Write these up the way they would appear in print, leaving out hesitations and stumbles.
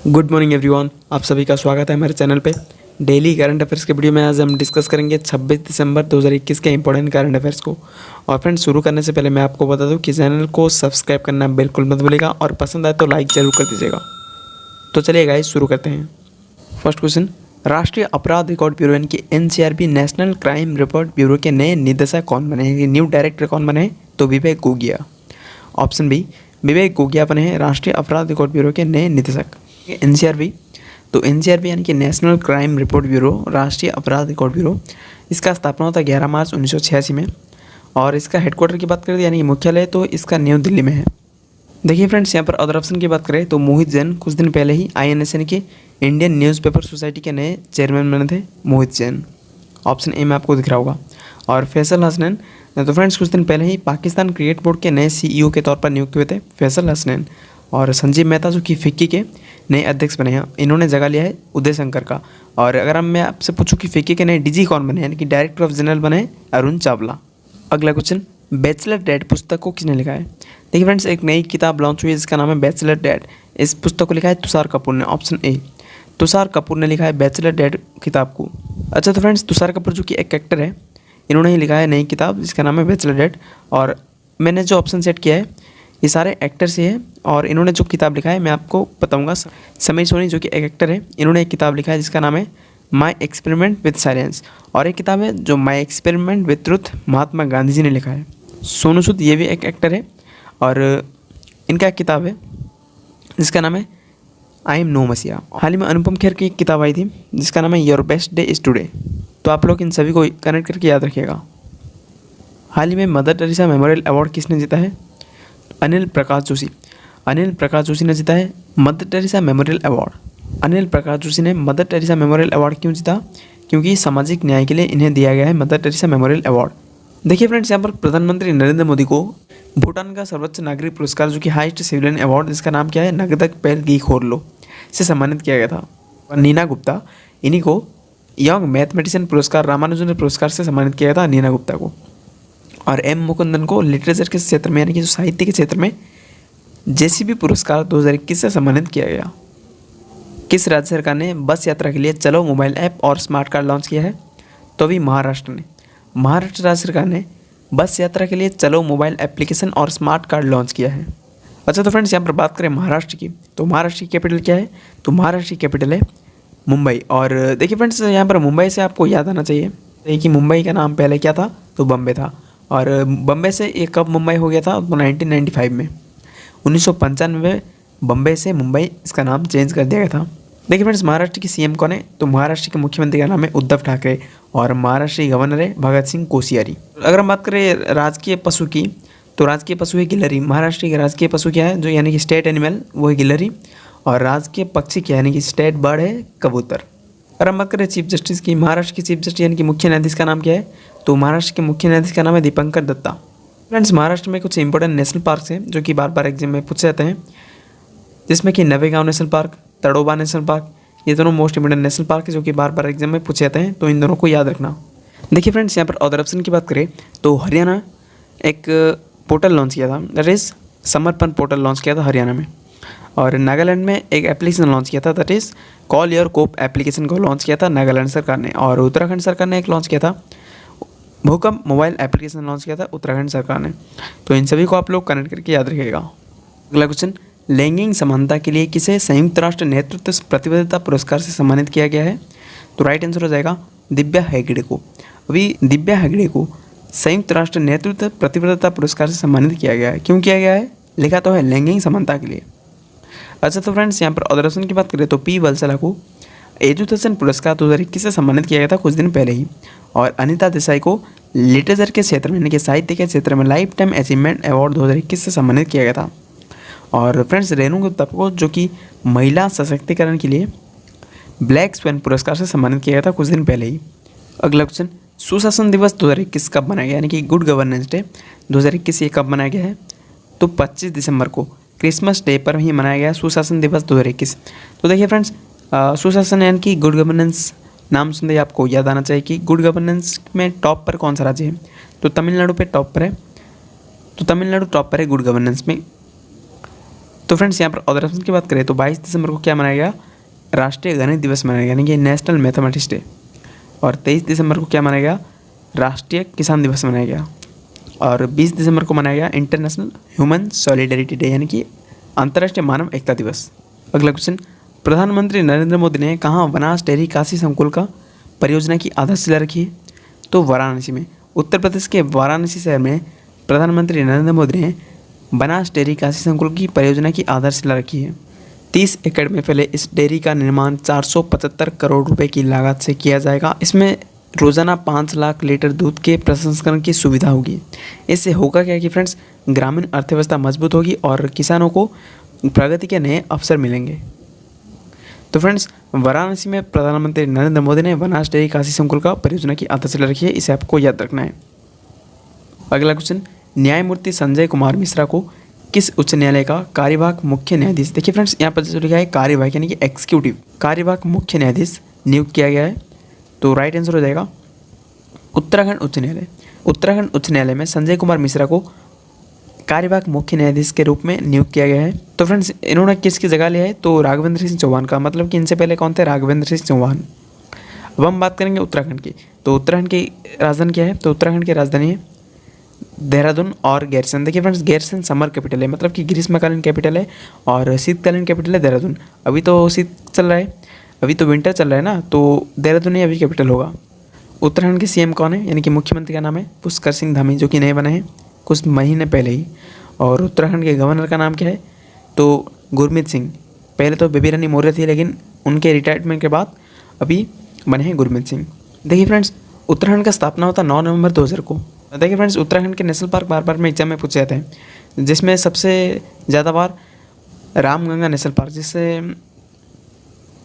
Good morning everyone, आप सभी का स्वागत है हमारे चैनल पे। डेली करंट अफेयर्स के वीडियो में आज हम डिस्कस करेंगे 26 दिसंबर 2021 के इंपॉर्टेंट करंट अफेयर्स को। और फ्रेंड्स, शुरू करने से पहले मैं आपको बता दूं कि चैनल को सब्सक्राइब करना बिल्कुल मत भूलिएगा और पसंद आए तो लाइक ज़रूर कर दीजिएगा। तो चलिए गाइस, शुरू करते हैं। फर्स्ट क्वेश्चन, राष्ट्रीय अपराध रिकॉर्ड ब्यूरो यानी कि NCRB national crime record bureau के नए निदेशक कौन बने हैं? न्यू डायरेक्टर कौन बने हैं? तो विवेक गोगिया। ऑप्शन बी, विवेक गोगिया बने हैं राष्ट्रीय अपराध रिकॉर्ड ब्यूरो के नए निदेशक। NCRB, तो NCRB यानी कि नेशनल क्राइम रिपोर्ट ब्यूरो, राष्ट्रीय अपराध रिकॉर्ड ब्यूरो, इसका स्थापना होता है 11 मार्च 1986 में। और इसका हेडक्वार्टर की बात करें यानी कि मुख्यालय तो इसका न्यू दिल्ली में है। देखिए फ्रेंड्स, यहाँ पर अदर ऑप्शन की बात करें तो मोहित जैन कुछ दिन पहले ही INS यानी कि इंडियन न्यूज़पेपर सोसाइटी के नए चेयरमैन बने थे, मोहित जैन। ऑप्शन ए में आपको दिख रहा होगा। और फैसल हसनैन, तो फ्रेंड्स कुछ दिन पहले ही पाकिस्तान क्रिकेट बोर्ड के नए CEO के तौर पर नियुक्त हुए थे, फैसल हसनैन। और संजीव मेहता जो कि फिक्की के नए अध्यक्ष बने हैं, इन्होंने जगह लिया है उदय शंकर का। और अगर मैं आपसे पूछूं कि फिक्की के नए DG कौन बने यानी कि डायरेक्टर ऑफ जनरल बने हैं, अरुण चावला। अगला क्वेश्चन, बैचलर डैड पुस्तक को किसने लिखा है? देखिए फ्रेंड्स, एक नई किताब लॉन्च हुई है जिसका नाम है बैचलर डैड। इस पुस्तक को लिखा है तुषार कपूर ने। ऑप्शन ए, तुषार कपूर ने लिखा है बैचलर डैड किताब को। अच्छा, तो फ्रेंड्स तुषार कपूर जो कि एक एक्टर है, इन्होंने ही लिखा है नई किताब जिसका नाम है बैचलर डैड। और मैंने जो ऑप्शन सेट किया है ये सारे एक्टर्स ही है। और इन्होंने जो किताब लिखा है मैं आपको बताऊंगा। समीर सोनी जो कि एक एक्टर है, इन्होंने एक किताब लिखा है जिसका नाम है माई एक्सपेरिमेंट विद साइलेंस। और एक किताब है जो my experiment with truth, Mahatma Gandhi ji ने लिखा है। सोनू सूद ये भी एक एक्टर है और इनका एक किताब है जिसका नाम है आई एम नो मसीहा। हाल ही में अनुपम खेर की एक किताब आई थी जिसका नाम है your best day is today. तो आप लोग इन सभी को कनेक्ट करके याद रखिएगा। हाल ही में मदर टेरेसा मेमोरियल अवार्ड किसने जीता है? अनिल प्रकाश जोशी। अनिल प्रकाश जोशी ने जीता है Mother Teresa memorial award. Anil Prakash Joshi ने मदर टेरेसा मेमोरियल अवार्ड क्यों जीता? क्योंकि सामाजिक न्याय के लिए इन्हें दिया गया है मदर टेरेसा मेमोरियल अवार्ड। देखिए फ्रेंड्स, यहाँ पर प्रधानमंत्री नरेंद्र मोदी को भूटान का सर्वोच्च नागरिक पुरस्कार जो कि हाईएस्ट सिविलियन अवार्ड, जिसका नाम क्या है, नगदक पेलगी खोरलो, से सम्मानित किया गया था। और नीना गुप्ता, इन्हीं को यंग मैथमेटिशियन पुरस्कार, रामानुजन पुरस्कार से सम्मानित किया गया था नीना गुप्ता को। और M मुकुंदन को लिटरेचर के क्षेत्र में यानी कि जो साहित्य के क्षेत्र में JCB पुरस्कार 2021 से सम्मानित किया गया। किस राज्य सरकार ने बस यात्रा के लिए चलो मोबाइल ऐप और स्मार्ट कार्ड लॉन्च किया है? तो अभी महाराष्ट्र ने। महाराष्ट्र राज्य सरकार ने बस यात्रा के लिए चलो मोबाइल एप्लीकेशन और स्मार्ट कार्ड लॉन्च किया है। अच्छा, तो फ्रेंड्स यहाँ पर बात करें महाराष्ट्र की, तो महाराष्ट्र की कैपिटल क्या है? तो महाराष्ट्र की कैपिटल है मुंबई। और देखिए फ्रेंड्स, यहाँ पर मुंबई से आपको याद आना चाहिए कि मुंबई का नाम पहले क्या था? तो बम्बे था। और बम्बे से ये कब मुंबई हो गया था? तो 1995 में, 1995 में बम्बे से मुंबई इसका नाम चेंज कर दिया गया था। देखिए फ्रेंड्स, महाराष्ट्र की CM कौन है? तो महाराष्ट्र के मुख्यमंत्री का नाम है उद्धव ठाकरे और महाराष्ट्र के गवर्नर है भगत सिंह कोश्यारी। अगर हम बात करें राजकीय पशु की, तो राजकीय पशु है गिलहरी। महाराष्ट्र के राजकीय पशु क्या है, जो यानी कि स्टेट एनिमल, वो है गिलहरी। और राजकीय पक्षी क्या है, यानी कि स्टेट बर्ड है कबूतर। अगर हम बात करें चीफ जस्टिस की, महाराष्ट्र के चीफ जस्टिस यानी कि मुख्य न्यायाधीश का नाम क्या है? तो महाराष्ट्र के मुख्य न्यायाधीश का नाम है दीपंकर दत्ता। फ्रेंड्स, महाराष्ट्र में कुछ इंपॉर्टेंट नेशनल पार्क हैं जो कि बार बार एग्जाम में पूछे जाते हैं, जिसमें कि Navegaon national park, Tadoba national park, ये दोनों मोस्ट इंपॉर्टेंट नेशनल पार्क है जो कि बार बार एग्जाम में पूछे जाते हैं, तो इन दोनों को याद रखना। देखिए फ्रेंड्स, यहाँ पर अदर ऑप्शन की बात करें तो हरियाणा एक पोर्टल लॉन्च किया था, दैट इज़ समर्पण पोर्टल लॉन्च किया था हरियाणा में। और नागालैंड में एक एप्लीकेशन लॉन्च किया था, that is call your cop application को लॉन्च किया था नागालैंड सरकार ने। और उत्तराखंड सरकार ने एक लॉन्च किया था भूकंप मोबाइल एप्लीकेशन लॉन्च किया था उत्तराखंड सरकार ने। तो इन सभी को आप लोग कनेक्ट करके याद रखिएगा। अगला क्वेश्चन, लैंगिक समानता के लिए किसे संयुक्त राष्ट्र नेतृत्व प्रतिबद्धता पुरस्कार से सम्मानित किया गया है? तो राइट आंसर हो जाएगा दिव्या हेगड़े को। अभी दिव्या हेगड़े को संयुक्त राष्ट्र नेतृत्व प्रतिबद्धता पुरस्कार से सम्मानित किया गया है। क्यों किया गया है? लिखा तो है लैंगिक समानता के लिए। अच्छा, तो फ्रेंड्स यहाँ पर अदर ऑप्शन की बात करें तो P वत्सला को एजुकेशन पुरस्कार 2021 से सम्मानित किया गया था कुछ दिन पहले ही। और अनिता देसाई को लिटरेचर के क्षेत्र में यानी कि साहित्य के क्षेत्र में लाइफ टाइम अचीवमेंट अवार्ड 2021 से सम्मानित किया गया था। और फ्रेंड्स, रेणु गुप्ता को जो कि महिला सशक्तिकरण के लिए ब्लैक स्वैन पुरस्कार से सम्मानित किया गया था कुछ दिन पहले ही। अगला क्वेश्चन, सुशासन दिवस 2021 कब मनाया गया, यानी कि गुड गवर्नेंस डे 2021 ये कब मनाया गया है? तो 25 दिसंबर को क्रिसमस डे पर ही मनाया गया सुशासन दिवस 2021। तो देखिए फ्रेंड्स, सुशासन यानी कि गुड गवर्नेंस नाम सुनते ही आपको याद आना चाहिए कि गुड गवर्नेंस में टॉप पर कौन सा राज्य है? तो तमिलनाडु पे टॉप पर है। तो तमिलनाडु टॉप पर है गुड गवर्नेंस में। तो तो फ्रेंड्स यहाँ पर अदर ऑप्शन की बात करें तो 22 दिसंबर को क्या मनाया गया, राष्ट्रीय गणित दिवस मनाया गया, यानी कि नेशनल मैथमेटिक्स डे। और 23 दिसंबर को क्या मनाया गया, राष्ट्रीय किसान दिवस मनाया गया। और 20 दिसंबर को मनाया गया इंटरनेशनल ह्यूमन सॉलिडेरिटी डे, यानी कि अंतर्राष्ट्रीय मानव एकता दिवस। अगला क्वेश्चन, प्रधानमंत्री नरेंद्र मोदी ने कहाँ बनास डेयरी काशी संकुल का परियोजना की आधारशिला रखी है, तो वाराणसी में। उत्तर प्रदेश के वाराणसी शहर में प्रधानमंत्री नरेंद्र मोदी ने बनास डेयरी काशी संकुल की परियोजना की आधारशिला रखी है। 30 एकड़ में फैले इस डेयरी का निर्माण 475 करोड़ रुपए की लागत से किया जाएगा। इसमें रोज़ाना 5 लाख लीटर दूध के प्रसंस्करण की सुविधा होगी। इससे होगा क्या कि फ्रेंड्स, ग्रामीण अर्थव्यवस्था मजबूत होगी और किसानों को प्रगति के नए अवसर मिलेंगे। तो फ्रेंड्स, वाराणसी में प्रधानमंत्री नरेंद्र मोदी ने बनास डेयरी काशी संकुल का परियोजना की आधारशिला रखी है, इसे आपको याद रखना है। अगला क्वेश्चन, न्यायमूर्ति संजय कुमार मिश्रा को किस उच्च न्यायालय का कार्यवाहक मुख्य न्यायाधीश, देखिए फ्रेंड्स यहाँ पर जो लिखा है कार्यवाहक यानी कि एक्सिक्यूटिव कार्यवाहक मुख्य न्यायाधीश नियुक्त किया गया है, तो राइट आंसर हो जाएगा उत्तराखंड उच्च न्यायालय। उत्तराखंड उच्च न्यायालय में संजय कुमार मिश्रा को कार्यवाहक मुख्य न्यायाधीश के रूप में नियुक्त किया गया है। तो फ्रेंड्स, इन्होंने किसकी जगह लिया है, तो राघवेंद्र सिंह चौहान का, मतलब कि इनसे पहले कौन थे, राघवेंद्र सिंह चौहान। अब हम बात करेंगे उत्तराखंड की, तो उत्तराखंड की राजधानी क्या है, तो उत्तराखंड की राजधानी है देहरादून और गैरसैंण। देखिए फ्रेंड्स, गैरसैंण समर कैपिटल है, मतलब कि ग्रीष्मकालीन कैपिटल है, और शीतकालीन कैपिटल है देहरादून। अभी तो शीत चल रहा है, अभी तो विंटर चल रहा है ना, तो देहरादून ही अभी कैपिटल होगा। उत्तराखंड के सीएम कौन है, यानी कि मुख्यमंत्री का नाम है पुष्कर सिंह धामी, जो कि नए बने हैं कुछ महीने पहले ही। और उत्तराखंड के गवर्नर का नाम क्या है, तो गुरमीत सिंह। पहले तो बेबी रानी मौर्य थी, लेकिन उनके रिटायरमेंट के बाद अभी बने हैं गुरमीत सिंह। देखिए फ्रेंड्स, उत्तराखंड का स्थापना होता 9 नवंबर 2000 को। देखिए फ्रेंड्स, उत्तराखंड के नेशनल पार्क बार बार में एग्जाम में पूछे जाते हैं, जिसमें सबसे ज़्यादा बार रामगंगा नेशनल पार्क, जिससे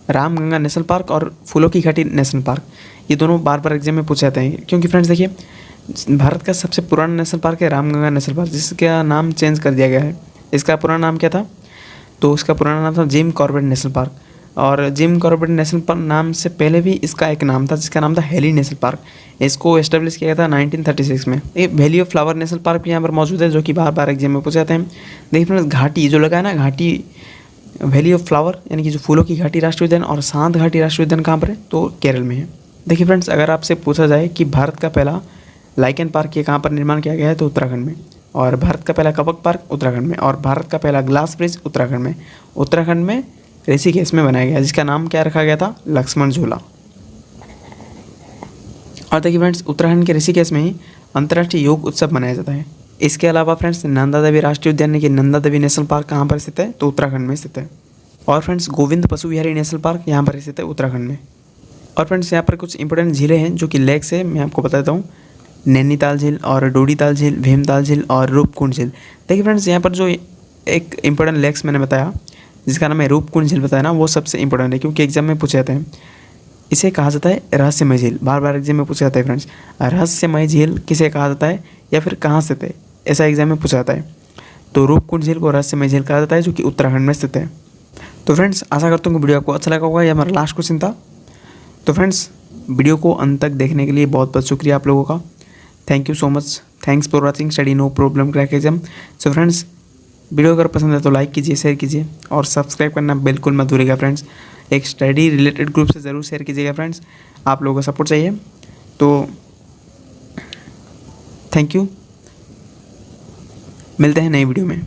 रामगंगा नेशनल पार्क और फूलों की घाटी नेशनल पार्क, ये दोनों बार बार एग्जाम में पूछे जाते हैं। क्योंकि फ्रेंड्स देखिए, भारत का सबसे पुराना नेशनल पार्क है रामगंगा नेशनल पार्क, जिसका नाम चेंज कर दिया गया है। इसका पुराना नाम क्या था, तो उसका पुराना नाम था जिम कॉर्बेट नेशनल पार्क। और जिम कॉर्बेट नेशनल पार्क नाम से पहले भी इसका एक नाम था, जिसका नाम था हेली नेशनल पार्क। इसको एस्टेब्लिश किया गया था 1936 में। ये valley of flower national park भी यहाँ पर मौजूद है, जो कि बार बार एग्जाम में पूछे जाते हैं। देखिए फ्रेंड्स, घाटी जो लगा है ना, घाटी वैली ऑफ फ्लावर यानी कि जो फूलों की घाटी राष्ट्रीय उद्यान, और शांत घाटी राष्ट्रीय उद्यान कहाँ पर है, तो केरल में है। देखिए फ्रेंड्स, अगर आपसे पूछा जाए कि भारत का पहला लाइकेन पार्क ये कहाँ पर निर्माण किया गया है, तो उत्तराखंड में। और भारत का पहला कबक पार्क उत्तराखंड में। और भारत का पहला ग्लास ब्रिज उत्तराखंड में। उत्तराखंड में ऋषिकेश में बनाया गया, जिसका नाम क्या रखा गया था, लक्ष्मण झूला। और देखिए फ्रेंड्स, उत्तराखंड के ऋषिकेश में ही अंतर्राष्ट्रीय योग उत्सव मनाया जाता है। इसके अलावा फ्रेंड्स, नंदा देवी राष्ट्रीय उद्यान यानी कि नंदा देवी नेशनल पार्क कहाँ पर स्थित है, तो उत्तराखंड में स्थित है। और फ्रेंड्स, गोविंद पशु विहारी नेशनल पार्क यहाँ पर स्थित है उत्तराखंड में। और फ्रेंड्स, यहाँ पर कुछ इंपॉर्टेंट झीलें हैं जो कि लेक्स है, मैं आपको बताता हूँ। नैनीताल झील और डोडीताल झील, भीमताल झील और रूपकुंड झील। देखिए फ्रेंड्स, यहाँ पर जो एक इंपॉर्टेंट लेक्स मैंने बताया, जिसका नाम है रूपकुंड झील बताया ना, वो सबसे इंपॉर्टेंट है, क्योंकि एग्जाम में पूछे जाते हैं। इसे कहा जाता है रहस्यमय झील, बार बार एग्जाम में पूछा जाता है फ्रेंड्स। रहस्यमय झील किसे कहा जाता है, या फिर कहाँ स्थित है, ऐसा एग्जाम में पूछा जाता है। तो रूपकुंड झील को रहस्यमय झील कहा जाता है, जो कि उत्तराखंड में स्थित है। तो फ्रेंड्स, आशा करता हूँ कि वीडियो आपको अच्छा लगा होगा। ये हमारा लास्ट क्वेश्चन था। तो फ्रेंड्स, वीडियो को अंत तक देखने के लिए बहुत बहुत शुक्रिया आप लोगों का। Thank you so much. Thanks for watching study no problem crack exam. So friends, video अगर पसंद है तो लाइक कीजिए, शेयर कीजिए और सब्सक्राइब करना बिल्कुल मत भूलिएगा फ्रेंड्स। एक स्टडी रिलेटेड ग्रुप से ज़रूर शेयर कीजिएगा फ्रेंड्स, आप लोगों का सपोर्ट चाहिए। तो थैंक यू, मिलते हैं नई वीडियो में।